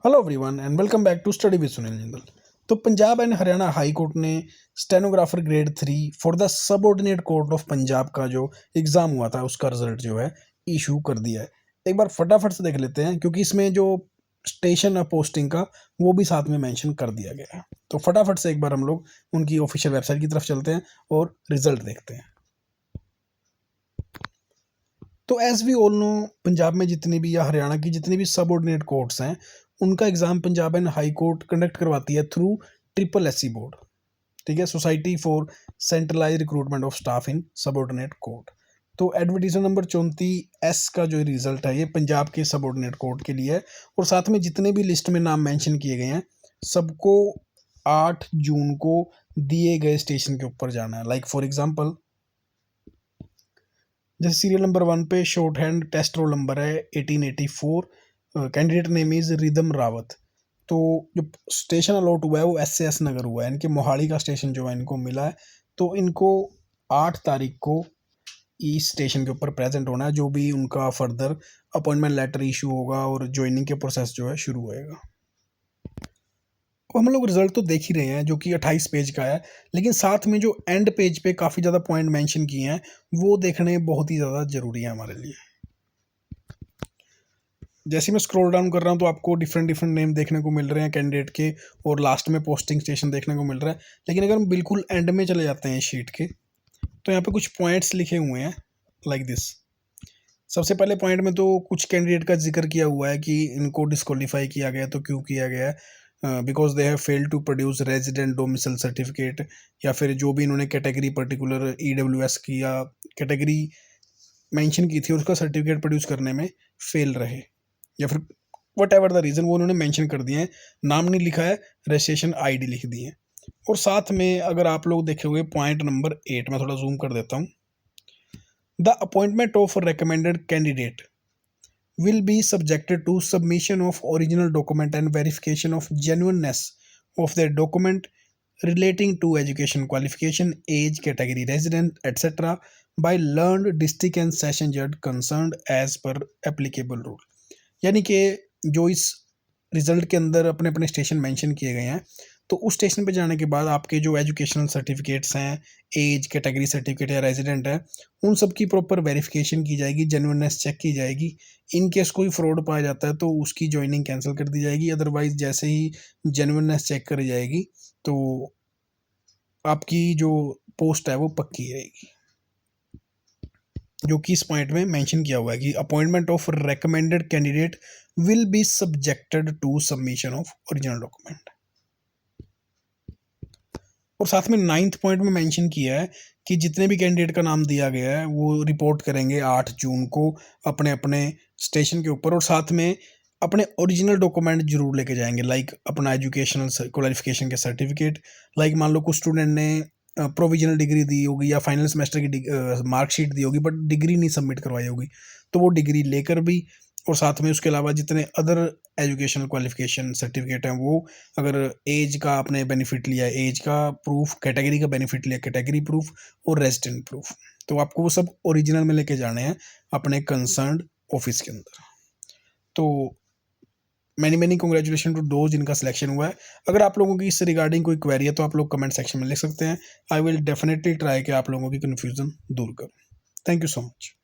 Hello everyone and welcome back to study with Sunil Jindal. तो Punjab and Haryana high court ने stenographer grade 3 for the subordinate court of Punjab का जो exam हुआ था उसका रिजल्ट जो है इशू कर दिया है। एक बार फटाफट से देख लेते हैं क्योंकि इसमें जो स्टेशन है पोस्टिंग का वो भी साथ में मेंशन कर दिया गया है। तो फटाफट से एक बार हम लोग उनकी ऑफिशियल वेबसाइट की तरफ चलते हैं और रिजल्ट देखते हैं। तो as we all know, Punjab में जितनी भी या हरियाणा की जितनी भी सबऑर्डिनेट कोर्ट्स हैं उनका exam Punjab and high court conduct करवाती है थ्रू SSSC बोर्ड। ठीक है, society for centralise recruitment of staff in subordinate court. तो एडवर्टीजमेंट नंबर 34S का जो रिजल्ट है ये पंजाब के सबऑर्डिनेट कोर्ट के लिए है और साथ में जितने भी लिस्ट में नाम मेंशन किए गए हैं सबको 8 जून को दिए गए स्टेशन के ऊपर जाना है। लाइक फॉर एग्जांपल, जैसे सीरियल नंबर 1 पे shorthand test roll number है 1884, candidate name is Ridham Rawat. तो जो स्टेशन अलॉट हुआ है वो SAS नगर हुआ है, इनके मोहाली का स्टेशन जो है इनको मिला है। तो इनको 8 तारीख को इस स्टेशन के ऊपर प्रेजेंट होना है, जो भी उनका फर्दर अपॉइंटमेंट लेटर इशू होगा और ज्वाइनिंग के प्रोसेस जो है शुरू होएगा। तो हम लोग रिजल्ट तो देख ही रहे हैं जो कि 28 पेज का है, लेकिन साथ में जो एंड पेज पे काफ़ी ज़्यादा पॉइंट मेंशन किए हैं वो देखने बहुत ही ज़्यादा ज़रूरी है हमारे लिए। जैसे मैं स्क्रॉल डाउन कर रहा हूँ तो आपको डिफरेंट डिफरेंट नेम देखने को मिल रहे हैं कैंडिडेट के और लास्ट में पोस्टिंग स्टेशन देखने को मिल रहा है। लेकिन अगर हम बिल्कुल एंड में चले जाते हैं शीट के तो यहाँ पे कुछ पॉइंट्स लिखे हुए हैं लाइक दिस। सबसे पहले पॉइंट में तो कुछ कैंडिडेट का जिक्र किया हुआ है कि इनको डिस्क्वालीफाई किया गया, तो क्यों किया गया है? Because they have failed to produce resident domicile certificate, या फिर जो भी इन्होंने कैटेगरी पर्टिकुलर EWS की या कैटेगरी मेंशन की थी उसका सर्टिफिकेट प्रोड्यूस करने में फेल रहे, या फिर वट एवर द रीज़न वो उन्होंने मेंशन कर दिए हैं। नाम नहीं लिखा है, रजिस्ट्रेशन ID लिख दिए हैं। और साथ में अगर आप लोग देखोगे पॉइंट नंबर 8, मैं थोड़ा जूम कर देता हूँ। The appointment of recommended candidate will be subjected to submission of original document and verification of genuineness of their document relating to education qualification, age, category, resident, etc. by learned district and session judge concerned as per applicable rule। यानी कि जो इस result के अंदर अपने अपने station mention किए गए हैं, तो उस स्टेशन पे जाने के बाद आपके जो एजुकेशनल सर्टिफिकेट्स हैं, एज, कैटेगरी सर्टिफिकेट या रेजिडेंट है, उन सब की प्रॉपर वेरिफिकेशन की जाएगी, जेन्युइननेस चेक की जाएगी। इन केस कोई फ्रॉड पाया जाता है तो उसकी ज्वाइनिंग कैंसिल कर दी जाएगी, अदरवाइज जैसे ही जेन्युइननेस चेक करी जाएगी तो आपकी जो पोस्ट है वो पक्की रहेगी। जो कि इस पॉइंट में मेंशन किया हुआ है कि appointment of recommended candidate will be subjected to submission of original document. और साथ में 9th पॉइंट में मेंशन किया है कि जितने भी कैंडिडेट का नाम दिया गया है वो रिपोर्ट करेंगे 8 जून को अपने अपने स्टेशन के ऊपर, और साथ में अपने ओरिजिनल डॉक्यूमेंट जरूर लेके जाएंगे, लाइक अपना एजुकेशनल क्वालिफिकेशन के सर्टिफिकेट। लाइक मान लो कुछ स्टूडेंट ने प्रोविजनल डिग्री दी होगी या फाइनल सेमेस्टर की मार्कशीट दी होगी बट डिग्री नहीं सबमिट करवाई होगी, तो वो डिग्री लेकर भी, और साथ में उसके अलावा जितने अदर एजुकेशनल क्वालिफिकेशन सर्टिफिकेट हैं वो, अगर एज का आपने बेनिफिट लिया एज का प्रूफ, कैटेगरी का बेनिफिट लिया कैटेगरी प्रूफ, और रेजिडेंट प्रूफ, तो आपको वो सब ओरिजिनल में लेके जाने हैं अपने कंसर्न्ड ऑफिस के अंदर। तो मैनी कॉन्ग्रेचुलेशन टू दोज जिनका सिलेक्शन हुआ है। अगर आप लोगों की इससे रिगार्डिंग कोई क्वेरी है तो आप लोग कमेंट सेक्शन में लिख सकते हैं। आई विल डेफिनेटली ट्राई कि आप लोगों की कन्फ्यूज़न दूर करूँ। Thank you so much.